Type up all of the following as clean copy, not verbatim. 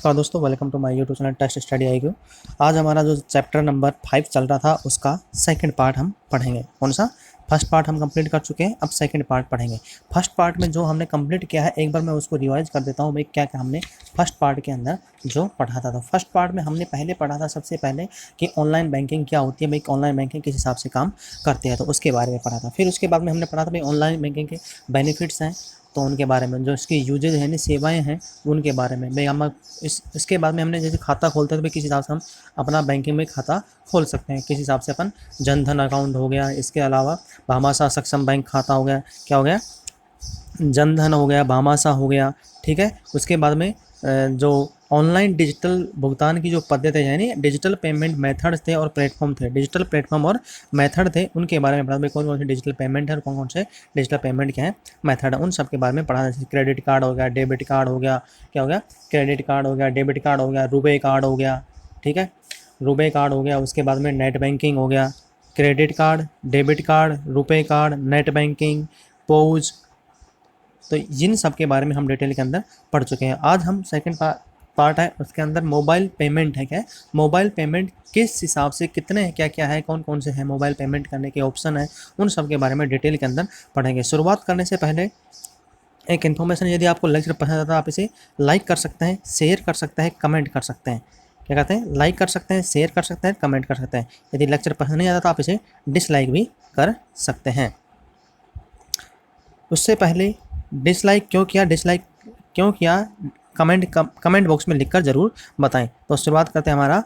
नमस्कार दोस्तों, welcome to my YouTube channel test study IQ। आज हमारा जो चैप्टर नंबर 5 चल रहा था उसका सेकंड पार्ट हम पढ़ेंगे। कौन सा? फर्स्ट पार्ट हम कंप्लीट कर चुके हैं, अब सेकंड पार्ट पढ़ेंगे। फर्स्ट पार्ट में जो हमने कंप्लीट किया है एक बार मैं उसको रिवाइज कर देता हूँ भाई, क्या क्या हमने फर्स्ट पार्ट के अंदर जो पढ़ा था। तो फर्स्ट पार्ट में हमने पहले पढ़ा था सबसे पहले कि ऑनलाइन बैंकिंग क्या होती है भाई, ऑनलाइन बैंकिंग किस हिसाब से काम करते हैं, तो उसके बारे में पढ़ा था। फिर उसके बाद में हमने पढ़ा था भाई ऑनलाइन बैंकिंग के बेनिफिट्स हैं, तो उनके बारे में, जो इसकी यूजेज है यानी सेवाएं हैं उनके बारे में भाई। हम इसके बाद में हमने जैसे खाता खोलते हैं तो भाई किस हिसाब से हम अपना बैंकिंग में खाता खोल सकते हैं, किस हिसाब से अपन जनधन अकाउंट हो गया, इसके अलावा भामाशाह सक्षम बैंक खाता हो गया, क्या हो गया, जनधन हो गया, भामाशाह हो गया, ठीक है। उसके बाद में जो ऑनलाइन डिजिटल भुगतान की जो पद्धति है यानी डिजिटल पेमेंट मेथड थे और प्लेटफॉर्म थे, डिजिटल प्लेटफॉर्म और मेथड थे, उनके बारे में पढ़ा भाई। कौन कौन से डिजिटल पेमेंट है और कौन कौन से डिजिटल पेमेंट क्या है मेथड है, उन सब के बारे में पढ़ा। जैसे क्रेडिट कार्ड हो गया, डेबिट कार्ड हो गया, क्या हो गया, क्रेडिट कार्ड हो गया, डेबिट कार्ड हो गया, रुपे कार्ड हो गया, ठीक है, रुपे कार्ड हो गया। उसके बाद में नेट बैंकिंग हो गया, credit card, debit card, RuPay card, net banking, pose, तो जिन सब के बारे में हम डिटेल के अंदर पढ़ चुके हैं। आज हम सेकंड पार्ट है, उसके अंदर मोबाइल पेमेंट है। क्या है मोबाइल पेमेंट, किस हिसाब से कितने हैं, क्या क्या है, कौन कौन से हैं मोबाइल पेमेंट करने के ऑप्शन है, उन सब के बारे में डिटेल के अंदर पढ़ेंगे। शुरुआत करने से पहले एक इन्फॉर्मेशन, यदि आपको लेक्चर पसंद आता है आप इसे लाइक कर सकते हैं, शेयर कर सकते हैं, कमेंट कर सकते हैं। क्या कहते हैं, लाइक कर सकते हैं, शेयर कर सकते हैं, कमेंट कर सकते हैं। यदि लेक्चर पसंद नहीं आता तो आप इसे डिसलाइक भी कर सकते हैं। उससे पहले डिसलाइक क्यों किया कमेंट बॉक्स में लिखकर ज़रूर बताएं। तो शुरुआत करते हैं हमारा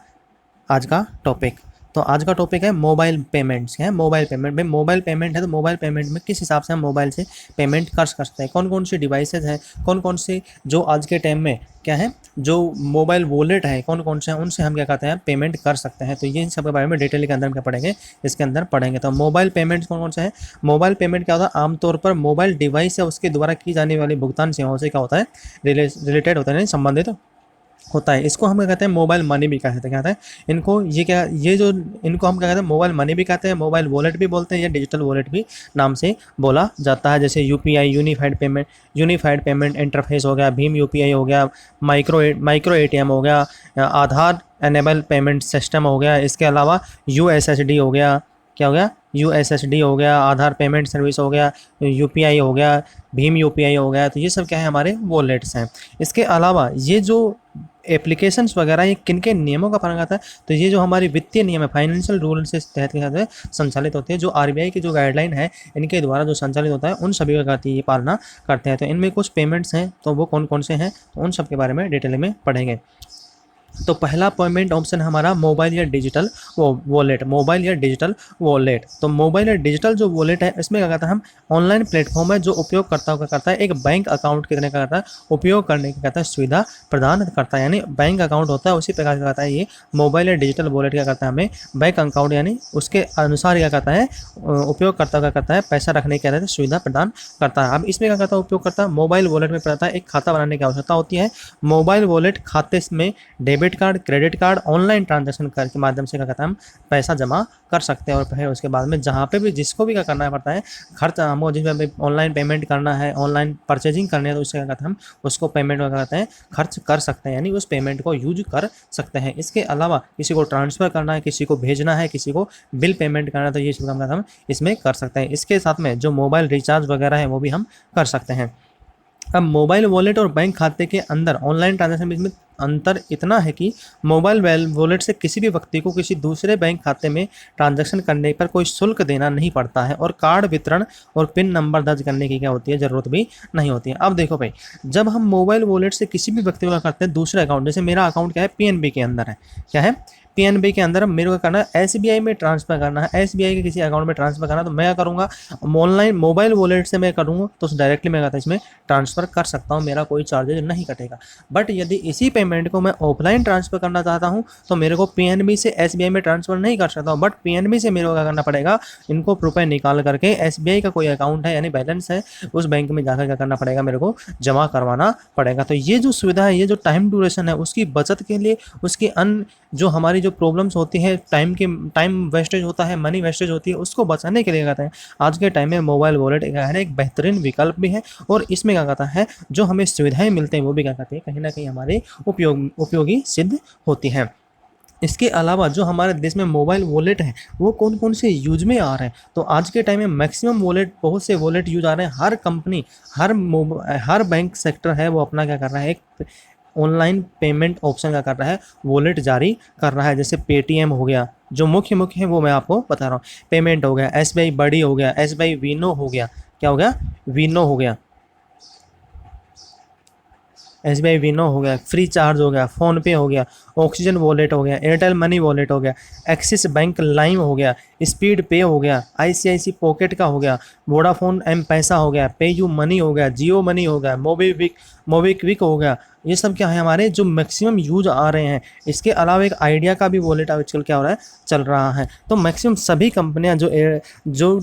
आज का टॉपिक। तो आज का टॉपिक है मोबाइल पेमेंट्स। क्या है मोबाइल पेमेंट भाई, मोबाइल पेमेंट है तो मोबाइल पेमेंट में किस हिसाब से हम मोबाइल से पेमेंट कर सकते हैं, कौन कौन सी डिवाइसेज हैं, कौन कौन से जो आज के टाइम में क्या है जो मोबाइल वॉलेट है कौन कौन से हैं, उनसे हम क्या कहते हैं पेमेंट कर सकते हैं। तो ये सब के बारे में डिटेल के अंदर हम क्या पढ़ेंगे, इसके अंदर पढ़ेंगे। तो मोबाइल पेमेंट्स कौन कौन से हैं। मोबाइल पेमेंट क्या होता है, आमतौर पर मोबाइल डिवाइस या उसके द्वारा की जाने वाली भुगतान सेवाओं से क्या होता है, रिलेटेड होता है, संबंधित होता है। इसको हम क्या कहते हैं मोबाइल मनी भी कहते हैं। क्या कहते हैं इनको, इनको हम क्या कहते हैं मोबाइल मनी भी कहते हैं, मोबाइल वॉलेट भी बोलते हैं, या डिजिटल वॉलेट भी नाम से बोला जाता है। जैसे UPI यूनिफाइड पेमेंट इंटरफेस हो गया, भीम UPI हो गया, माइक्रो ATM हो गया, आधार एनेबल पेमेंट सिस्टम हो गया, इसके अलावा USSD हो गया, क्या हो गया, USSD हो गया, आधार पेमेंट सर्विस हो गया, UPI हो गया, भीम UPI हो गया। तो ये सब क्या है हमारे वॉलेट्स हैं। इसके अलावा ये जो एप्लीकेशंस वगैरह ये किन के नियमों का पालन करता है, तो ये जो हमारी वित्तीय नियम है, फाइनेंशियल रूल से तहत के संचालित होते हैं, जो RBI की जो गाइडलाइन है इनके द्वारा जो संचालित होता है उन सभी का ये पालना करते हैं। तो इनमें कुछ पेमेंट्स हैं, तो वो कौन कौन से हैं, तो उन सब के बारे में डिटेल में पढ़ेंगे। तो पहला पेमेंट ऑप्शन हमारा मोबाइल या डिजिटल वॉलेट, मोबाइल या डिजिटल वॉलेट। तो मोबाइल या डिजिटल जो वॉलेट है इसमें क्या कहता है, हम ऑनलाइन प्लेटफॉर्म है जो उपयोगकर्ताओं का करता है एक बैंक अकाउंट कितने का करता है, उपयोग करने की कहता है सुविधा प्रदान करता है। यानी बैंक अकाउंट होता है उसी प्रकार का करता है ये मोबाइल या डिजिटल वॉलेट। क्या करता है, हमें बैंक अकाउंट यानी उसके अनुसार क्या करता है उपयोगकर्ता का करता है पैसा रखने की कहता है सुविधा प्रदान करता है। अब इसमें क्या करता है उपयोगकर्ता मोबाइल वॉलेट में पड़ता है एक खाता बनाने की आवश्यकता होती है। मोबाइल वॉलेट खाते में debit card, credit card, online transaction कर के माध्यम से क्या कहता है हम पैसा जमा कर सकते हैं। और फिर उसके बाद में जहाँ पे भी जिसको भी क्या करना पड़ता है खर्च, हमको जिसमें ऑनलाइन पेमेंट करना है, ऑनलाइन परचेजिंग करनी है, तो उससे क्या कहते हैं हम उसको पेमेंट वगैरह कहते हैं खर्च कर सकते हैं, यानी उस पेमेंट को यूज कर सकते हैं। इसके अलावा किसी को ट्रांसफ़र करना है, किसी को भेजना है, किसी को बिल पेमेंट करना है, तो ये सब हम इसमें कर सकते हैं। इसके साथ में जो मोबाइल रिचार्ज वगैरह है वो भी हम कर सकते हैं। अब मोबाइल वॉलेट और बैंक खाते के अंदर ऑनलाइन ट्रांजैक्शन में अंतर इतना है कि मोबाइल वॉलेट से किसी भी व्यक्ति को किसी दूसरे बैंक खाते में ट्रांजैक्शन करने पर कोई शुल्क देना नहीं पड़ता है, और कार्ड वितरण और पिन नंबर दर्ज करने की क्या होती है ज़रूरत भी नहीं होती है। अब देखो भाई, जब हम मोबाइल वॉलेट से किसी भी व्यक्ति को करते हैं दूसरे अकाउंट, जैसे मेरा अकाउंट क्या है PNB के अंदर है, क्या है PNB के अंदर मेरे को करना है SBI में ट्रांसफ़र करना है, SBI के किसी अकाउंट में ट्रांसफ़र करना है, तो मैं क्या करूँगा ऑनलाइन मोबाइल वॉलेट से मैं करूँगा तो डायरेक्टली मैं कहता इसमें ट्रांसफ़र कर सकता हूँ, मेरा कोई चार्जेज नहीं कटेगा। बट यदि इसी पेमेंट को मैं ऑफलाइन ट्रांसफ़र करना चाहता हूँ तो मेरे को PNB से SBI में ट्रांसफ़र नहीं कर सकता हूँ, बट PNB से मेरे को क्या करना पड़ेगा, इनको रुपये निकाल करके SBI का कोई अकाउंट है यानी बैलेंस है उस बैंक में जाकर क्या करना पड़ेगा, मेरे को जमा करवाना पड़ेगा। तो ये जो सुविधा है, ये जो टाइम ड्यूरेशन है उसकी बचत के लिए, उसकी अन्य जो हमारी हमारी जो प्रॉब्लम्स होती है, टाइम वेस्टेज होता है, मनी वेस्टेज होती है, उसको बचाने के लिए कहते हैं आज के टाइम में मोबाइल वॉलेट एक बेहतरीन विकल्प भी है। और इसमें क्या कहता है जो हमें सुविधाएं मिलते हैं वो भी क्या कहते हैं कहीं ना कहीं हमारे उपयोगी सिद्ध होती हैं। इसके अलावा जो हमारे देश में मोबाइल वॉलेट है वो कौन कौन से यूज में आ रहे हैं, तो आज के टाइम में मैक्सिमम वॉलेट, बहुत से वॉलेट यूज आ रहे हैं। हर कंपनी, हर बैंक सेक्टर है वो अपना क्या कर रहा है, एक ऑनलाइन पेमेंट ऑप्शन का कर रहा है, वॉलेट जारी कर रहा है। जैसे पेटीएम हो गया, जो मुख्य है वो मैं आपको बता रहा हूँ। पेमेंट हो गया, SBI बड़ी हो गया, SBI वीनो हो गया, क्या हो गया, वीनो हो गया, SBI विनो हो गया, फ्री चार्ज हो गया, फ़ोनपे हो गया, ऑक्सीजन वॉलेट हो गया, एयरटेल मनी वॉलेट हो गया, एक्सिस बैंक लाइम हो गया, स्पीड पे हो गया, ICICI पॉकेट का हो गया, वोडाफोन एम पैसा हो गया, पे यू मनी हो गया, जियो मनी हो गया, मोबीक्विक हो गया। ये सब क्या है हमारे जो मैक्सिमम यूज आ रहे हैं। इसके अलावा एक आइडिया का भी वॉलेट आजकल क्या हो रहा है, चल रहा है। तो मैक्सिमम सभी कंपनियां जो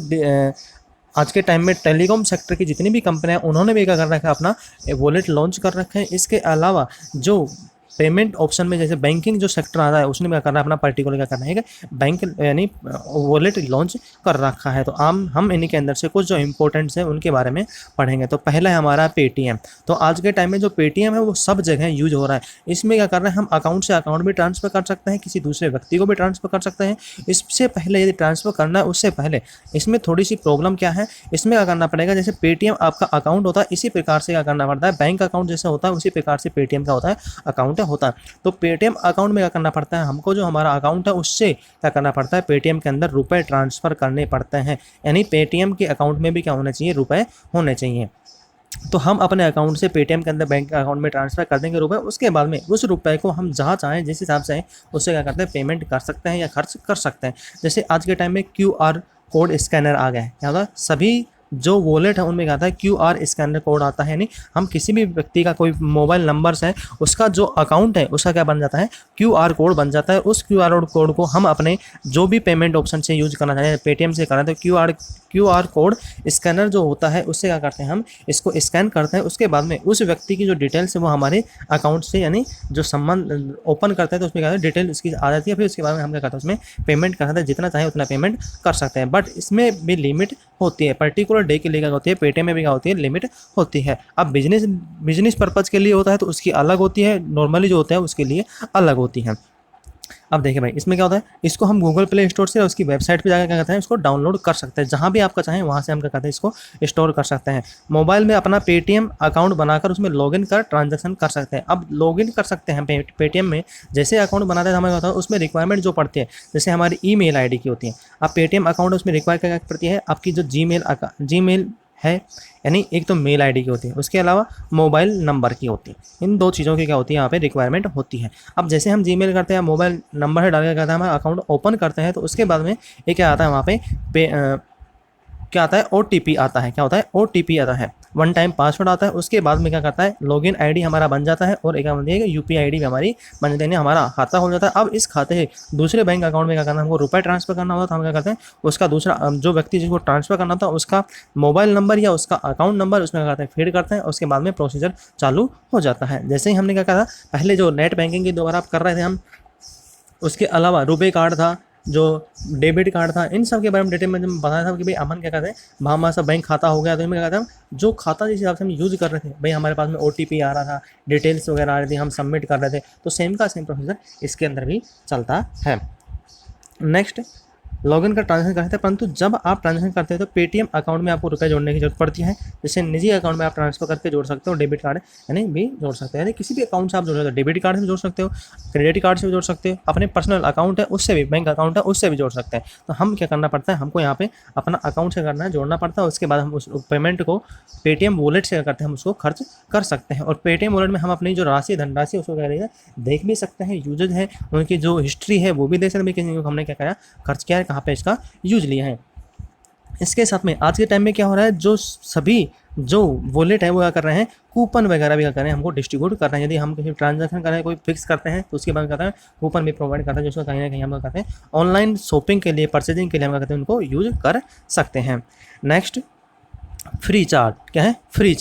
आज के टाइम में टेलीकॉम सेक्टर की जितनी भी कंपनियां उन्होंने भी क्या कर रखा है, अपना वॉलेट लॉन्च कर रखे हैं। इसके अलावा जो पेमेंट ऑप्शन में जैसे बैंकिंग जो सेक्टर आता है उसने क्या करना है, अपना पर्टिकुलर क्या करना है कि बैंक यानी वॉलेट लॉन्च कर रखा है। तो हम इन्हीं के अंदर से कुछ जो इंपॉर्टेंट्स हैं उनके बारे में पढ़ेंगे। तो पहला है हमारा पेटीएम। तो आज के टाइम में जो पेटीएम है वो सब जगह यूज हो रहा है। इसमें क्या कर रहे हैं, हम अकाउंट से अकाउंट भी ट्रांसफर कर सकते हैं, किसी दूसरे व्यक्ति को भी ट्रांसफर कर सकते हैं। इससे पहले यदि ट्रांसफर करना है उससे पहले इसमें थोड़ी सी प्रॉब्लम क्या है, इसमें क्या करना पड़ेगा, जैसे पेटीएम आपका अकाउंट होता है इसी प्रकार से क्या करना पड़ता है, बैंक अकाउंट जैसे होता है उसी प्रकार से पेटीएम का होता है, अकाउंट होता है। तो पेटीएम अकाउंट में क्या करना पड़ता है, हमको जो हमारा अकाउंट है उससे क्या करना पड़ता है, पेटीएम के अंदर रुपए ट्रांसफर करने पड़ते हैं। यानी पेटीएम के अकाउंट में भी क्या होना चाहिए, रुपए होने चाहिए। तो हम अपने अकाउंट से पेटीएम के अंदर बैंक अकाउंट में ट्रांसफर कर देंगे रुपए। उसके बाद में उस रुपए को हम जहाँ चाहें, जिस हिसाब से उससे क्या करते हैं, पेमेंट कर सकते हैं या खर्च कर सकते हैं। जैसे आज के टाइम में QR कोड स्कैनर आ गया है, क्या होता है, सभी जो वॉलेट है उनमें क्या आता है, QR स्कैनर कोड आता है। यानी हम किसी भी व्यक्ति का कोई मोबाइल नंबर्स है उसका जो अकाउंट है उसका क्या बन जाता है, QR कोड बन जाता है। उस QR कोड को हम अपने जो भी पेमेंट ऑप्शन से यूज करना चाहें, पेटीएम से करना है तो QR कोड स्कैनर जो होता है उससे क्या करते हैं, हम इसको स्कैन करते हैं। उसके बाद में उस व्यक्ति की जो डिटेल्स है वो हमारे अकाउंट से यानी जो संबंध ओपन करते हैं तो उसमें क्या है, डिटेल इसकी आ जाती है। फिर उसके बाद में हम क्या करते हैं, उसमें पेमेंट करते हैं, जितना चाहे उतना पेमेंट कर सकते हैं। बट इसमें भी लिमिट होती है, पर्टिकुलर डे के लिए क्या होती है, पेटीएम में भी क्या होती है, लिमिट होती है। अब बिजनेस पर्पज़ के लिए होता है तो उसकी अलग होती है, नॉर्मली जो होता है उसके लिए अलग होती है। अब देखिए भाई, इसमें क्या होता है, इसको हम गूगल प्ले स्टोर से उसकी वेबसाइट पे जाकर क्या करते हैं, इसको डाउनलोड कर सकते हैं। जहाँ भी आपका चाहें वहाँ से हम क्या करते हैं, इसको स्टोर कर सकते हैं। मोबाइल में अपना पेटीएम अकाउंट बनाकर उसमें लॉगिन कर ट्रांजैक्शन कर सकते हैं। अब लॉगिन कर सकते हैं पेटीएम में, जैसे अकाउंट बनाते हैं हमें होता है उसमें रिक्वायरमेंट जो पड़ती है, जैसे हमारी ईमेल आईडी की होती है। अब पेटीएम अकाउंट उसमें रिक्वायर क्या पड़ती है, आपकी जो जीमेल है, यानी एक तो मेल आईडी की होती है, उसके अलावा मोबाइल नंबर की होती है। इन दो चीज़ों की क्या होती है, यहाँ पे रिक्वायरमेंट होती है। अब जैसे हम जीमेल करते हैं, मोबाइल नंबर है डाल के करते हैं, हमारा अकाउंट ओपन करते हैं तो उसके बाद में ये क्या आता है, वहाँ पे क्या आता है, OTP आता है। क्या होता है, OTP आता है, वन टाइम पासवर्ड आता है। उसके बाद में क्या करता है, लॉगिन आईडी हमारा बन जाता है और एक UPI आईडी भी हमारी बन जाती है, हमारा खाता हो जाता है। अब इस खाते से दूसरे बैंक अकाउंट में क्या करना है, हमको रुपए ट्रांसफर करना होता है तो हम क्या करते हैं, उसका दूसरा जो व्यक्ति जिसको ट्रांसफर करना होता है उसका मोबाइल नंबर या उसका अकाउंट नंबर उसमें क्या करते हैं, फीड करते हैं। उसके बाद में प्रोसीजर चालू हो जाता है। जैसे ही हमने क्या कहा, पहले जो नेट बैंकिंग के द्वारा आप कर रहे थे हम, उसके अलावा रुपे कार्ड था, जो डेबिट कार्ड था, इन सब के बारे में डिटेल में जब बताया था कि भाई अमन क्या कहते हैं, हमारा सब बैंक खाता हो गया तो इनमें क्या कहते हैं, जो खाता जिस हिसाब से हम यूज़ कर रहे थे, भाई हमारे पास में OTP आ रहा था, डिटेल्स वगैरह आ रही थी, हम सबमिट कर रहे थे, तो सेम का सेम प्रोसीजर इसके अंदर भी चलता है। नेक्स्ट, लॉगिन का ट्रांजेक्शन करते हैं, परंतु जब आप ट्रांजेक्शन करते हैं तो पेटीएम अकाउंट में आपको रुपए जोड़ने की जरूरत पड़ती है। जैसे निजी अकाउंट में आप ट्रांसफर करके जोड़ सकते हो, डेबिट कार्ड यानी भी जोड़ सकते हैं, यानी किसी भी अकाउंट से आप जोड़ सकते हो, डेबिट कार्ड से भी जोड़ सकते हो, क्रेडिट कार्ड से भी जोड़ सकते हो, अपने पर्सनल अकाउंट है उससे भी, बैंक अकाउंट है उससे भी जोड़ सकते हैं। तो हम क्या करना पड़ता है, हमको यहाँ पे अपना अकाउंट से करना है, जोड़ना पड़ता है। उसके बाद हम उस पेमेंट को पेटीएम वॉलेट से करते हैं, हम उसको खर्च कर सकते हैं। और पेटीएम वॉलेट में हम अपनी जो धनराशि उसको क्या देख भी सकते हैं, यूजेज है उनकी जो हिस्ट्री है वो भी देख सकते हैं, हमने क्या करा, खर्च किया है, कहाँ पे इसका यूज लिया है। इसके साथ में आज के टाइम में क्या हो रहा है, जो सभी जो वॉलेट है वो क्या कर रहे हैं, कूपन वगैरह भी क्या कर रहे हैं, हमको डिस्ट्रीब्यूट कर रहे हैं। यदि हम कहीं ट्रांजैक्शन कर रहे हैं, कोई फिक्स करते हैं तो उसके बाद कहते हैं कूपन भी प्रोवाइड करते हैं, जिसको कहीं ना कहीं हम कहते हैं ऑनलाइन शॉपिंग के लिए, परचेजिंग के लिए हम कहते हैं उनको यूज कर सकते हैं। Next, free charge. क्या है, फ्री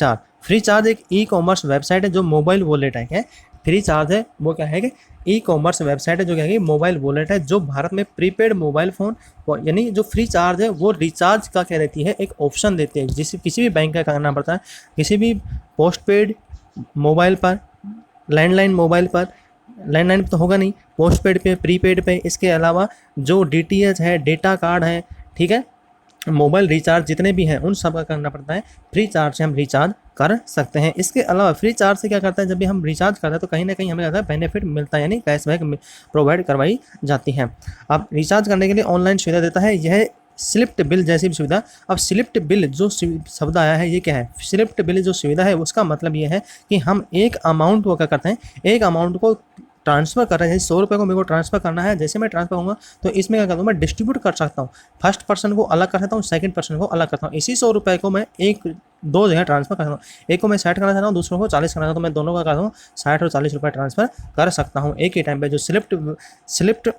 चार्ज एक ई-कॉमर्स वेबसाइट है जो मोबाइल वॉलेट है। क्या है, फ्री चार्ज है वो क्या है कि ई कॉमर्स वेबसाइट है, जो क्या है कि मोबाइल वॉलेट है, जो भारत में प्रीपेड मोबाइल फ़ोन यानी जो फ्री चार्ज है वो रिचार्ज का क्या देती है, एक ऑप्शन देती है, जिसे किसी भी बैंक का करना पड़ता है, किसी भी पोस्ट पेड मोबाइल पर, लैंडलाइन मोबाइल पर, लैंडलाइन तो होगा नहीं, पोस्ट पेड पे, प्रीपेड पे, इसके अलावा जो डीटीएच है, डेटा कार्ड है, ठीक है, मोबाइल रिचार्ज जितने भी हैं उन सब का करना पड़ता है, फ्री चार्ज से हम रिचार्ज कर सकते हैं। इसके अलावा फ्री चार्ज से क्या करता है, जब भी हम रिचार्ज करते हैं तो कहीं ना कहीं हमें ज़्यादा बेनिफिट मिलता है, यानी कैशबैक प्रोवाइड करवाई जाती है। अब रिचार्ज करने के लिए ऑनलाइन सुविधा देता है, यह स्लिप्ट बिल जैसी भी सुविधा। अब स्लिप्ट बिल जो शब्द आया है ये क्या है, स्लिप्ट बिल जो सुविधा है उसका मतलब ये है कि हम एक अमाउंट को क्या करते हैं, एक अमाउंट को ट्रांसफ़र कर रहे हैं, जैसे 100 रुपये को मेरे को ट्रांसफ़र करना है, जैसे मैं ट्रांसफ़र करूँगा तो इसमें क्या करता हूँ, मैं डिस्ट्रीब्यूट कर सकता हूँ, फर्स्ट पर्सन को अलग कर सकता हूँ, सेकंड पर्सन को अलग करता हूँ। इसी 100 रुपये को मैं एक दो जगह ट्रांसफ़र कर सकता हूँ, एक को मैं 60 करना चाहता हूँ, दूसरों को 40 करना चाहता हूँ, तो मैं दोनों का करता हूँ 60 और 40 रुपये ट्रांसफ़र कर सकता हूँ एक ही टाइम पर। जो स्लिप्ट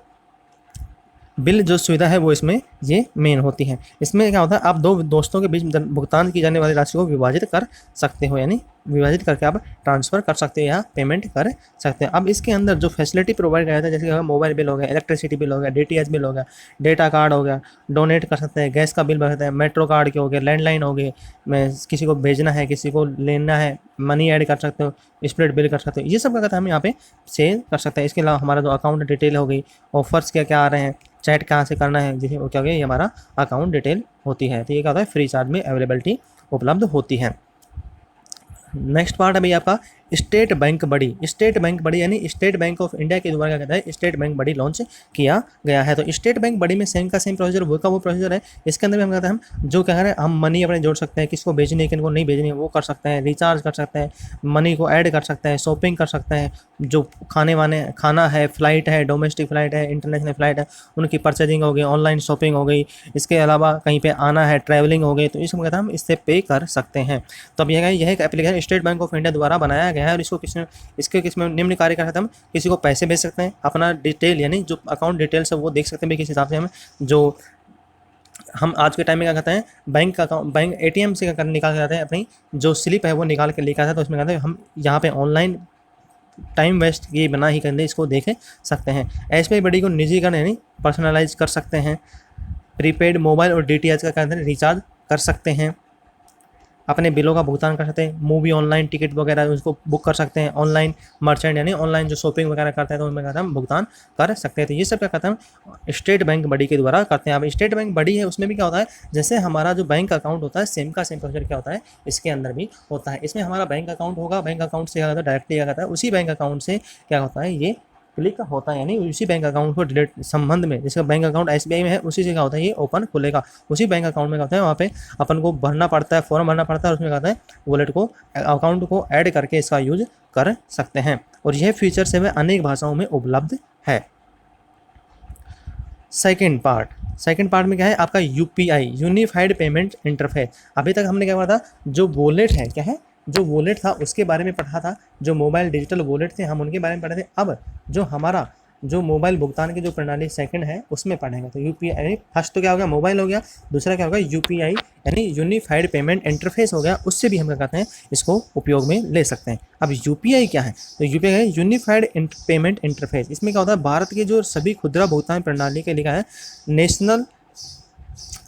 बिल जो सुविधा है वो इसमें ये मेन होती है। इसमें क्या होता है, आप दो दोस्तों के बीच भुगतान की जाने वाली राशि को विभाजित कर सकते हो, यानी विभाजित करके आप ट्रांसफ़र कर सकते हो या पेमेंट कर सकते हैं। अब इसके अंदर जो फैसिलिटी प्रोवाइड किया जाता है, जैसे मोबाइल बिल हो गया, इलेक्ट्रिसिटी बिल हो गया, डीटीएच बिल हो गया, डेटा कार्ड हो गया, डोनेट कर सकते हैं, गैस का बिल भर सकते हैं, मेट्रो कार्ड के हो गए, लैंडलाइन हो गए, मैं किसी को भेजना है, किसी को लेना है, मनी ऐड कर सकते हो, स्प्लिट बिल कर सकते हो, ये सब क्या हम यहाँ पे सेव कर सकते हैं। इसके अलावा हमारा जो अकाउंट डिटेल हो गई, ऑफर्स क्या क्या आ रहे हैं, चैट कहाँ से करना है, जिसे वो क्या होगा, ये हमारा अकाउंट डिटेल होती है। तो ये क्या होता है, फ्री चार्ज में अवेलेबिलिटी उपलब्ध होती है। नेक्स्ट पार्ट है भैया आपका स्टेट बैंक बड़ी। स्टेट बैंक बड़ी यानी स्टेट बैंक ऑफ इंडिया के द्वारा क्या कहता है, स्टेट बैंक बड़ी लॉन्च किया गया है। तो स्टेट बैंक बड़ी में सेम का सेम प्रोसीजर वो का वो प्रोसीजर है। इसके अंदर भी हम कहते हैं, हम जो क्या करें, हम मनी अपने जोड़ सकते हैं, किसको भेजनी है किनको नहीं भेजनी है वो कर सकते हैं, रिचार्ज कर सकते हैं, मनी को ऐड कर सकते हैं, शॉपिंग कर सकते हैं, जो खाना है, फ्लाइट है, डोमेस्टिक फ़्लाइट है, इंटरनेशनल फ़्लाइट है, उनकी परचेजिंग हो गई, ऑनलाइन शॉपिंग हो गई, इसके अलावा कहीं पर आना है, ट्रैवलिंग हो गई, तो इसको कहते हैं हम इससे पे कर सकते हैं। तो अब यह एक application state bank of India द्वारा बनाया गया है और इसको किसमें निम्न कार्य कर सकते हैं, हम किसी को पैसे भेज सकते हैं, अपना डिटेल यानी जो अकाउंट डिटेल्स है वो देख सकते हैं किस हिसाब से हमें, जो हम आज के टाइम में क्या कहते हैं, बैंक का अकाउंट, बैंक एटीएम से क्या निकाल के जाते हैं, अपनी जो स्लिप है वो निकाल के लेकर आते हैं, तो उसमें कहते हैं हम यहाँ पे ऑनलाइन टाइम वेस्ट ये बना ही करने इसको देख सकते हैं। एसबीआई बड़ी को निजीकरण यानी पर्सनलाइज कर सकते हैं, प्रीपेड मोबाइल और डीटीएच का कहते हैं रिचार्ज कर सकते हैं, अपने बिलों का भुगतान कर सकते हैं, मूवी ऑनलाइन टिकट वगैरह उसको बुक कर सकते हैं, ऑनलाइन मर्चेंट यानी ऑनलाइन जो शॉपिंग वगैरह करते हैं तो उनमें कहते हैं हम भुगतान कर सकते हैं। तो ये सब क्या कहते हैं स्टेट बैंक बड़ी के द्वारा करते हैं। अब स्टेट बैंक बड़ी है उसमें भी क्या होता है, जैसे हमारा जो बैंक अकाउंट होता है सेम का सेम प्रोसीजर क्या होता है इसके अंदर भी होता है। इसमें हमारा बैंक अकाउंट होगा, बैंक अकाउंट से क्या होता है डायरेक्टली क्या कहता है, उसी बैंक अकाउंट से क्या होता है ये क्लिक होता है, यानी उसी बैंक अकाउंट को रिलेट संबंध में, जिसका बैंक अकाउंट एसबीआई में है उसी से क्या होता है ये ओपन खुलेगा, उसी बैंक अकाउंट में क्या होता है वहाँ पे अपन को भरना पड़ता है, फॉर्म भरना पड़ता है, उसमें क्या होता है वॉलेट को अकाउंट को ऐड करके इसका यूज कर सकते हैं और यह फीचर से वह अनेक भाषाओं में उपलब्ध है। सेकेंड पार्ट में क्या है आपका यूपीआई, यूनिफाइड पेमेंट इंटरफेस। अभी तक हमने क्या पढ़ा था, जो वॉलेट है क्या है, जो वॉलेट था उसके बारे में पढ़ा था, जो मोबाइल डिजिटल वॉलेट थे हम उनके बारे में पढ़े थे। अब जो हमारा जो मोबाइल भुगतान की जो प्रणाली सेकंड है उसमें पढ़ेंगे। तो यूपीआई फर्स्ट तो क्या हो गया मोबाइल हो गया, दूसरा क्या होगा यूपीआई यानी यूनिफाइड पेमेंट इंटरफेस हो गया, उससे भी हम क्या कहते हैं इसको उपयोग में ले सकते हैं। अब यूपीआई क्या है, तो यूपीआई है यूनिफाइड पेमेंट इंटरफेस। इसमें क्या होता है भारत की जो सभी खुदरा भुगतान प्रणाली के लिखा है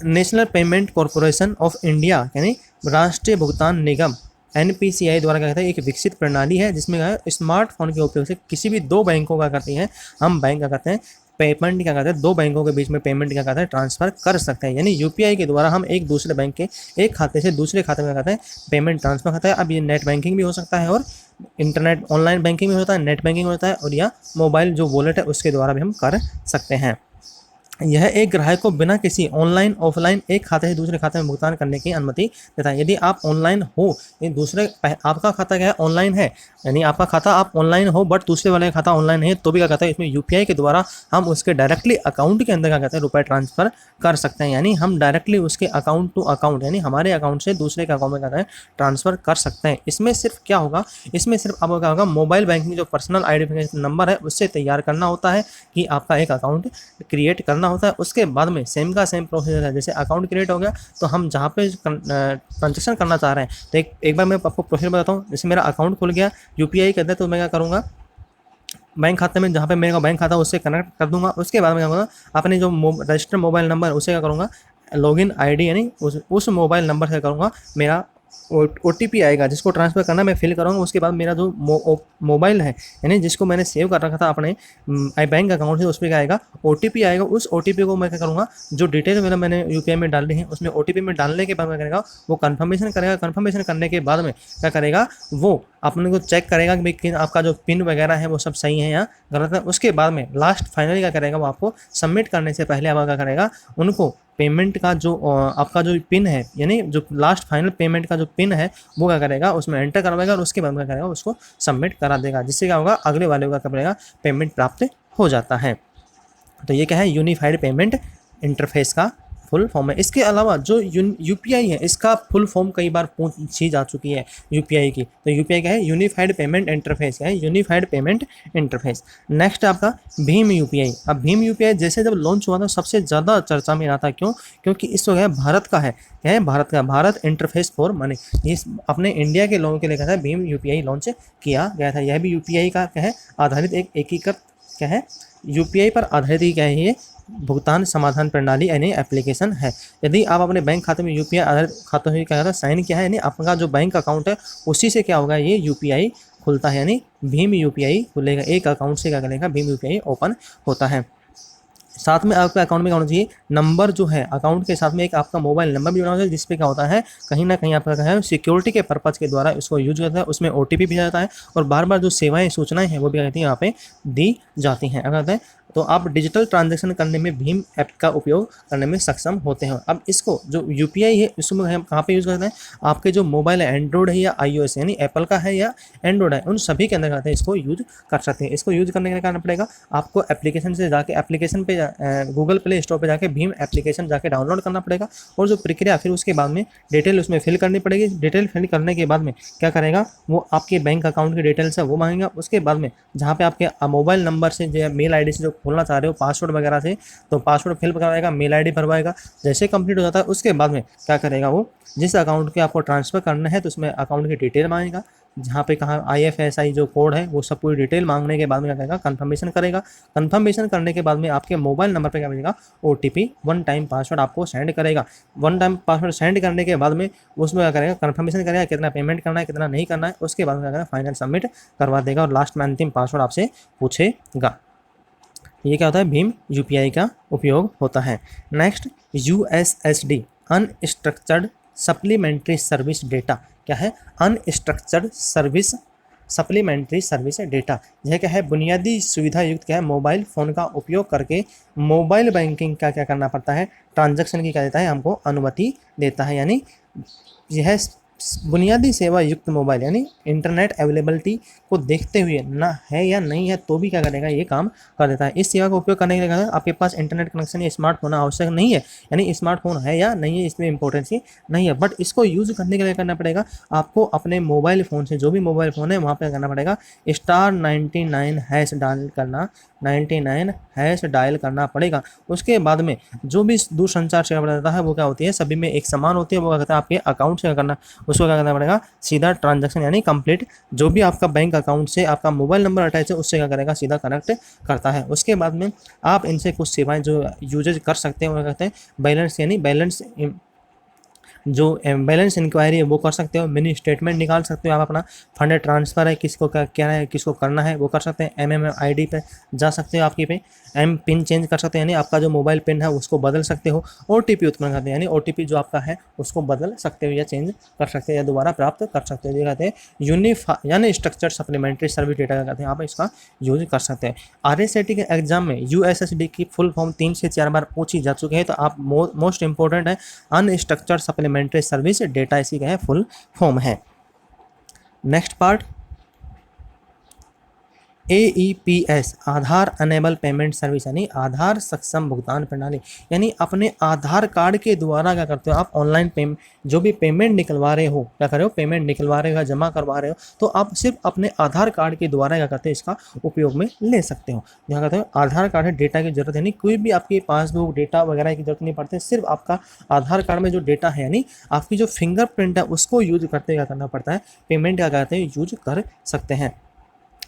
national payment corporation of India यानी राष्ट्रीय भुगतान निगम एनपीसीआई द्वारा क्या कहते हैं एक विकसित प्रणाली है, जिसमें क्या है स्मार्टफोन के उपयोग से किसी भी दो बैंकों का करती है हम बैंक क्या कहते हैं पेमेंट क्या कहते हैं, दो बैंकों के बीच में पेमेंट क्या कहते हैं ट्रांसफर कर सकते हैं। यानी यूपीआई के द्वारा हम एक दूसरे बैंक के एक खाते से दूसरे खाते में क्या कहते हैं पेमेंट ट्रांसफर करता है। अब ये नेट बैंकिंग भी हो सकता है और इंटरनेट ऑनलाइन बैंकिंग भी होता है, नेट बैंकिंग होता है और या मोबाइल जो वॉलेट है उसके द्वारा भी हम कर सकते हैं। यह एक ग्राहक को बिना किसी ऑनलाइन ऑफलाइन एक खाते से दूसरे खाते में भुगतान करने की अनुमति देता है। यदि आप ऑनलाइन हो दूसरे आपका खाता क्या है ऑनलाइन है, यानी आपका खाता आप ऑनलाइन हो बट दूसरे वाले का खाता ऑनलाइन नहीं है, तो भी क्या कहता है इसमें यूपीआई के द्वारा हम उसके डायरेक्टली अकाउंट के अंदर क्या कहते हैं रुपए ट्रांसफर कर सकते हैं। यानी हम डायरेक्टली उसके अकाउंट टू अकाउंट यानी हमारे अकाउंट से दूसरे के अकाउंट में कहते हैं ट्रांसफर कर सकते हैं। इसमें सिर्फ क्या होगा, इसमें सिर्फ आपका क्या होगा मोबाइल बैंकिंग जो पर्सनल आइडेंटिफिकेशन नंबर है उससे तैयार करना होता है कि आपका एक अकाउंट क्रिएट करना होता है। उसके बाद में सेम का सेम प्रोसीजर है, जैसे अकाउंट क्रिएट हो गया तो हम जहाँ पे ट्रांजेक्शन करना चाह रहे हैं तो एक बार मैं आपको प्रोसीजर बताता हूँ। जैसे मेरा अकाउंट खुल गया यूपीआई के अंदर, तो मैं क्या करूँगा बैंक खाते में जहाँ पे मेरे का बैंक खाता है उससे कनेक्ट कर दूंगा। उसके बाद मैं क्या करूँगा, अपने जो रजिस्टर्ड मोबाइल नंबर उसे क्या करूँगा, लॉगिन आईडी यानी उस मोबाइल नंबर से करूँगा, मेरा OTP आएगा जिसको ट्रांसफ़र करना मैं फिल करूँगा। उसके बाद मेरा जो मोबाइल है यानी जिसको मैंने सेव कर रखा था अपने बैंक अकाउंट से, उस पर क्या आएगा, OTP आएगा। उस OTP को मैं क्या करूँगा, जो डिटेल मैंने UPI में डाली है उसमें OTP में डालने के बाद क्या करेगा, वो कन्फर्मेशन करेगा। कन्फर्मेशन करने के बाद में क्या करेगा, वो अपने को चेक करेगा कि भाई आपका जो पिन वगैरह है वो सब सही है या गलत है। उसके बाद में लास्ट फाइनली क्या करेगा, वो आपको सबमिट करने से पहले आप क्या करेगा, उनको पेमेंट का जो आपका जो पिन है यानी जो लास्ट फाइनल पेमेंट का जो पिन है वो क्या करेगा, उसमें एंटर करवाएगा और उसके बाद क्या करेगा, उसको सबमिट करा देगा, जिससे क्या होगा, अगले वाले का क्या करेगा, पेमेंट प्राप्त हो जाता है। तो ये क्या है, यूनिफाइड पेमेंट इंटरफेस का फुल फॉर्म है। इसके अलावा जो UPI है इसका फुल फॉर्म कई बार पूछी जा चुकी है UPI की। तो UPI क्या है, यूनिफाइड पेमेंट इंटरफेस है, यूनिफाइड पेमेंट इंटरफेस। नेक्स्ट आपका भीम UPI। अब भीम UPI जैसे जब लॉन्च हुआ था सबसे ज़्यादा चर्चा में आता, क्यों, क्योंकि इस जो है भारत का है, क्या है, भारत का, भारत इंटरफेस फॉर मनी। इस अपने इंडिया के लोगों के लिए क्या था, भीम UPI लॉन्च किया गया था। यह भी UPI का क्या है, आधारित एक एकीकृत क्या है, UPI पर आधारित ही क्या है, ये भुगतान समाधान प्रणाली यानी एप्लीकेशन है। यदि आप अपने बैंक खाते में UPI आधारित खाते में क्या कहता है, साइन किया है, यानी आपका जो बैंक अकाउंट है उसी से क्या होगा, ये UPI खुलता है, यानी भीम UPI खुलेगा। एक अकाउंट से क्या करेगा, भीम UPI ओपन होता है। साथ में आपके अकाउंट में क्या होना चाहिए, नंबर जो है अकाउंट के साथ में एक आपका मोबाइल नंबर भी होना चाहिए, जिसपे क्या होता है, कहीं ना कहीं आपका क्या है, सिक्योरिटी के पर्पज़ के द्वारा इसको यूज करता है। उसमें OTP भी जाता है और बार बार जो सेवाएं सूचनाएं हैं वो भी कहती हैं यहाँ पे दी जाती हैं। अगर कहते हैं तो आप डिजिटल ट्रांजैक्शन करने में भीम ऐप का उपयोग करने में सक्षम होते हैं। अब इसको जो UPI है इसमें हम कहाँ पे यूज़ करते हैं, आपके जो मोबाइल है एंड्रॉयड है या iOS यानी एप्पल का है या एंड्रॉयड है, उन सभी के अंदर कहते हैं इसको यूज कर सकते हैं। इसको यूज करने के लिए करना पड़ेगा आपको, एप्लीकेशन से जाके एप्लीकेशन पे गूगल प्ले स्टोर पे जाके भीम एप्लीकेशन जाके डाउनलोड करना पड़ेगा। और जो प्रक्रिया फिर उसके बाद में डिटेल उसमें फिल करनी पड़ेगी। डिटेल फिल करने के बाद में क्या करेगा, वो आपके बैंक अकाउंट की डिटेल्स है वो मांगेगा। उसके बाद में जहाँ पे आपके मोबाइल नंबर से जो मेल ID से जो खोलना चाह रहे हो पासवर्ड वगैरह से, तो पासवर्ड फिल करवाएगा, मेल ID भरवाएगा। जैसे कंप्लीट हो जाता है उसके बाद में क्या करेगा, वो जिस अकाउंट के आपको ट्रांसफ़र करना है तो उसमें अकाउंट की डिटेल मांगेगा, जहाँ पे कहाँ IFSI जो कोड है वो सब पूरी डिटेल मांगने के बाद में क्या करेगा, कन्फर्मेशन करेगा। कन्फर्मेशन करने के बाद में आपके मोबाइल नंबर पे क्या भेजेगा, OTP वन टाइम पासवर्ड आपको सेंड करेगा। वन टाइम पासवर्ड सेंड करने के बाद में उसमें क्या करेगा, कन्फर्मेशन करेगा कितना पेमेंट करना है कितना नहीं करना है। उसके बाद में क्या करेगा, फाइनल सबमिट करवा देगा और लास्ट में अंतिम पासवर्ड आपसे पूछेगा। ये क्या होता है, भीम UPI का उपयोग होता है। Next USSD unstructured supplementary service data. क्या है, unstructured service supplementary service data. यह क्या है, बुनियादी सुविधा युक्त क्या है, मोबाइल फ़ोन का उपयोग करके मोबाइल बैंकिंग का क्या करना पड़ता है, ट्रांजैक्शन की क्या देता है, हमको अनुमति देता है। यानी यह बुनियादी सेवा युक्त मोबाइल यानी इंटरनेट अवेलेबिलिटी को देखते हुए ना है या नहीं है तो भी क्या करेगा, ये काम कर देता है। इस सेवा का उपयोग करने के लिए आपके पास इंटरनेट कनेक्शन या स्मार्टफोन आवश्यक नहीं है, यानी स्मार्टफोन है या नहीं है इसमें इंपॉर्टेंस नहीं है। बट इसको यूज़ करने के लिए करना पड़ेगा आपको, अपने मोबाइल फ़ोन से, जो भी मोबाइल फ़ोन है वहाँ पर करना पड़ेगा *99# डायल करना, 99# डायल करना पड़ेगा। उसके बाद में जो भी दूरसंचार सेवा प्रदाता है वो क्या होती है, सभी में एक समान होती है। वो क्या कहता है, आपके अकाउंट से क्या करना, उसको क्या करना पड़ेगा, सीधा ट्रांजैक्शन यानी कंप्लीट जो भी आपका बैंक अकाउंट से आपका मोबाइल नंबर अटैच है उससे क्या करेगा, सीधा कनेक्ट करता है। उसके बाद में आप इनसे कुछ सेवाएं जो यूजेज कर सकते हैं वो कहते हैं बैलेंस, यानी बैलेंस इंक्वायरी है वो कर सकते हो, मिनी स्टेटमेंट निकाल सकते हो, आप अपना फंड ट्रांसफ़र है किसको क्या है किसको करना है वो कर सकते हैं। MMID पे जा सकते हो, आपकी पे पिन चेंज कर सकते हैं, यानी आपका जो मोबाइल पिन है उसको बदल सकते हो। OTP उत्पन्न करते हैं, यानी OTP जो आपका है उसको बदल सकते हो या चेंज कर सकते हो या दोबारा प्राप्त कर सकते हो। ये कहते हैं यानी स्ट्रक्चर्ड सप्लीमेंट्री सर्विस डेटा का कहते हैं, आप इसका यूज कर सकते हैं। RSAT के एग्जाम में USSD की फुल फॉर्म 3 से 4 बार पूछी जा चुकी है, तो आप मोस्ट इंपॉर्टेंट है अनस्ट्रक्चर्ड सप्लीमेंट्री सर्विस डेटा, इसी का है फुल फॉर्म है। नेक्स्ट पार्ट AEPS आधार अनेबल पेमेंट सर्विस, यानी आधार सक्षम भुगतान प्रणाली। यानी अपने आधार कार्ड के द्वारा क्या करते हो आप, ऑनलाइन जो भी पेमेंट निकलवा रहे हो, क्या कर रहे हो, पेमेंट निकलवा रहे हो या जमा करवा रहे हो, तो आप सिर्फ अपने आधार कार्ड के द्वारा क्या करते हैं, इसका उपयोग में ले सकते हो। यहाँ कहते हो आधार कार्ड है, डेटा की जरूरत है नहीं, कोई भी आपके पासबुक डेटा वगैरह की जरूरत नहीं पड़ती, सिर्फ आपका आधार कार्ड में जो डेटा है यानी आपकी जो फिंगरप्रिंट है उसको यूज करते क्या करना पड़ता है, पेमेंट क्या करते हैं यूज कर सकते हैं।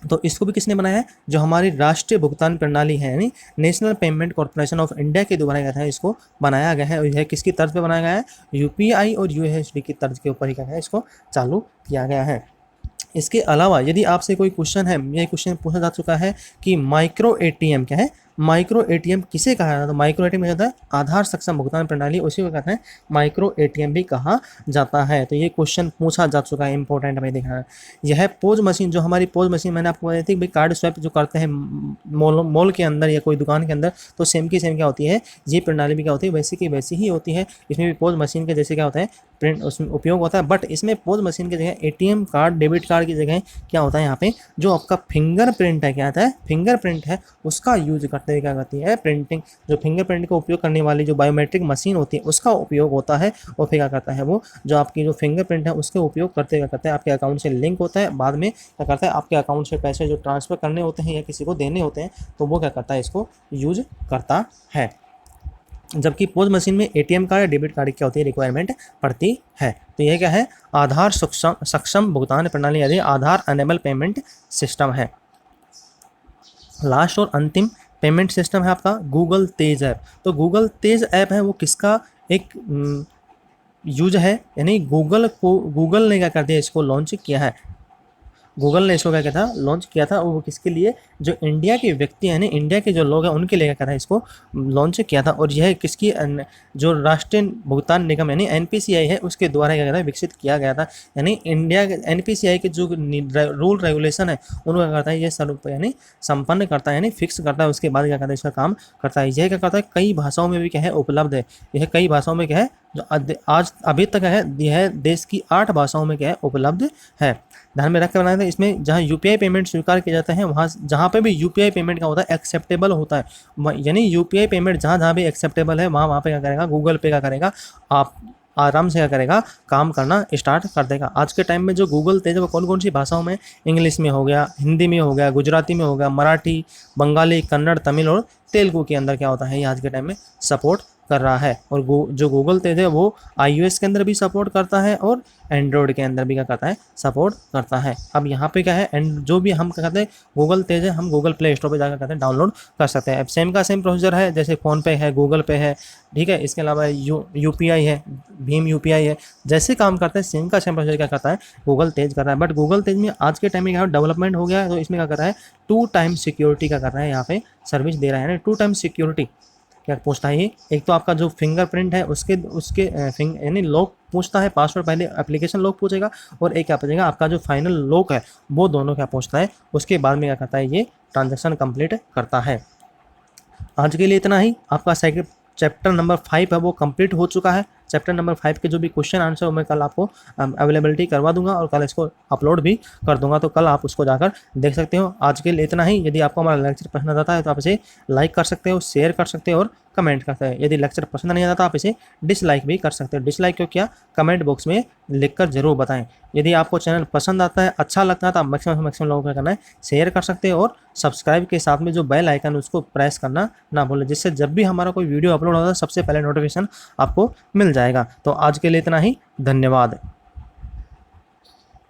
तो इसको भी किसने बनाया है, जो हमारी राष्ट्रीय भुगतान प्रणाली है यानी national payment corporation of India के द्वारा क्या है इसको बनाया गया है। और यह किसकी तर्ज पे बनाया गया है, यूपीआई और यूएसडी की तर्ज के ऊपर ही क्या है इसको चालू किया गया है। इसके अलावा यदि आपसे कोई क्वेश्चन है, ये क्वेश्चन पूछा जा चुका है कि माइक्रो एटीएम क्या है, माइक्रो एटीएम किसे कहा जाता है, तो माइक्रो एटीएम क्या होता है, आधार सक्षम भुगतान प्रणाली, उसी को कहते हैं माइक्रो एटीएम भी कहा जाता है। तो ये क्वेश्चन पूछा जा चुका है, इंपॉर्टेंट हमें देखना है। यह पोज मशीन, जो हमारी पोज मशीन मैंने आपको बताई थी भाई, कार्ड स्वैप जो करते हैं मॉल के अंदर या कोई दुकान के अंदर, तो सेम की सेम क्या होती है, ये प्रणाली भी क्या होती है वैसी की वैसी ही होती है। इसमें भी पोज मशीन के जैसे क्या होता है प्रिंट उसमें उपयोग होता है, बट इसमें पोज मशीन की जगह एटीएम कार्ड, डेबिट कार्ड की जगह क्या होता है यहाँ पे, जो आपका फिंगरप्रिंट है, क्या आता है फिंगरप्रिंट है, उसका यूज करते हुए क्या करती है प्रिंटिंग, जो फिंगरप्रिंट का उपयोग करने वाली जो बायोमेट्रिक मशीन होती है उसका उपयोग होता है। और फिर क्या करता है वो, जो आपकी जो फिंगरप्रिंट है उसके उपयोग करते हुए करते हैं आपके अकाउंट से लिंक होता है, बाद में क्या करता है आपके अकाउंट से पैसे जो ट्रांसफर करने होते हैं या किसी को देने होते हैं, तो वो क्या करता है इसको यूज करता है। जबकि पोज मशीन में एटीएम कार्ड या डेबिट कार्ड की क्या होती है, रिक्वायरमेंट पड़ती है। तो ये क्या है, आधार सक्षम भुगतान प्रणाली यानी आधार अनेबल पेमेंट सिस्टम है। लास्ट और अंतिम पेमेंट सिस्टम है आपका गूगल तेज ऐप। तो गूगल तेज ऐप है वो किसका एक यूज है, यानी गूगल ने क्या कर दिया इसको लॉन्च किया है। गूगल ने इसको क्या किया था, लॉन्च किया था, और वो किसके लिए, जो इंडिया के व्यक्ति यानी इंडिया के जो लोग हैं उनके लिए क्या करा इसको लॉन्च किया था। और यह किसकी, जो राष्ट्रीय भुगतान निगम यानी एनपीसीआई है उसके द्वारा क्या था विकसित किया गया था। यानी इंडिया के एनपीसीआई के जो रूल रेगुलेशन है उनको क्या करता है ये सर्व यानी संपन्न करता है, यानी फिक्स करता है, उसके बाद क्या करता है इसका काम करता है। यह क्या करता है कई भाषाओं में भी क्या है उपलब्ध है, यह कई भाषाओं में क्या है जो आज अभी तक है यह देश की 8 भाषाओं में क्या है उपलब्ध है। ध्यान में रख कर बनाना है। इसमें जहाँ यूपीआई पेमेंट स्वीकार किए जाते हैं वहाँ जहाँ पे भी यूपीआई पेमेंट का होता है एक्सेप्टेबल होता है, यानी यूपीआई पेमेंट जहाँ जहाँ भी एक्सेप्टेबल है वहाँ पे क्या करेगा गूगल पे क्या करेगा, आप आराम से क्या करेगा काम करना स्टार्ट कर देगा। आज के टाइम में जो गूगल तेज है वो कौन कौन सी भाषाओं में, इंग्लिश में हो गया, हिंदी में हो गया, गुजराती में हो गया, मराठी, बंगाली, कन्नड़, तमिल और तेलुगु के अंदर क्या होता है ये आज के टाइम में सपोर्ट कर रहा है। और जो गूगल तेज है वो iOS के अंदर भी सपोर्ट करता है और एंड्रॉयड के अंदर भी क्या करता है सपोर्ट करता है। अब यहाँ पे क्या है एंड जो भी हम क्या कहते हैं गूगल तेज है हम गूगल प्ले स्टोर पे जाकर कहते हैं डाउनलोड कर सकते हैं। अब सेम का सेम प्रोसीजर है जैसे फ़ोनपे है, गूगल पे है, ठीक है, इसके अलावा यूपीआई है, भीम यूपीआई है, जैसे काम करते हैं सेम का सेम प्रोसीजर क्या करता है गूगल तेज कर रहा है। बट गूगल तेज में आज के टाइम में क्या डेवलपमेंट हो गया है, तो इसमें क्या कर रहा है 2 टाइम सिक्योरिटी का कर रहा है, यहाँ पे सर्विस दे रहा है। यानी 2 टाइम सिक्योरिटी क्या पूछता है ये, एक तो आपका जो फिंगरप्रिंट है उसके यानी लॉक पूछता है, पासवर्ड पहले एप्लीकेशन लॉक पूछेगा, और एक क्या पूछेगा आपका जो फाइनल लॉक है वो दोनों क्या पूछता है, उसके बाद में क्या करता है ये ट्रांजैक्शन कंप्लीट करता है। आज के लिए इतना ही। आपका सेकंड चैप्टर नंबर 5 है वो कंप्लीट हो चुका है। चैप्टर नंबर 5 के जो भी क्वेश्चन आंसर मैं कल आपको अवेलेबिलिटी करवा दूंगा और कल इसको अपलोड भी कर दूंगा, तो कल आप उसको जाकर देख सकते हो। आज के लिए इतना ही। यदि आपको हमारा लेक्चर पसंद आता है तो आप इसे लाइक कर सकते हो, शेयर कर सकते हो और कमेंट करते हैं। यदि लेक्चर पसंद नहीं आता आप इसे डिसलाइक भी कर सकते हो। डिसलाइक क्यों किया कमेंट बॉक्स में लिखकर जरूर बताएं। यदि आपको चैनल पसंद आता है, अच्छा लगता है, तो आप मैक्सिमम से मैक्सिमम लोगों को करना है शेयर कर सकते हो और सब्सक्राइब के साथ में जो बेल आइकन उसको प्रेस करना ना भूलें, जिससे जब भी हमारा कोई वीडियो अपलोड होता है सबसे पहले नोटिफिकेशन आपको मिल जाएगा। तो आज के लिए इतना ही, धन्यवाद।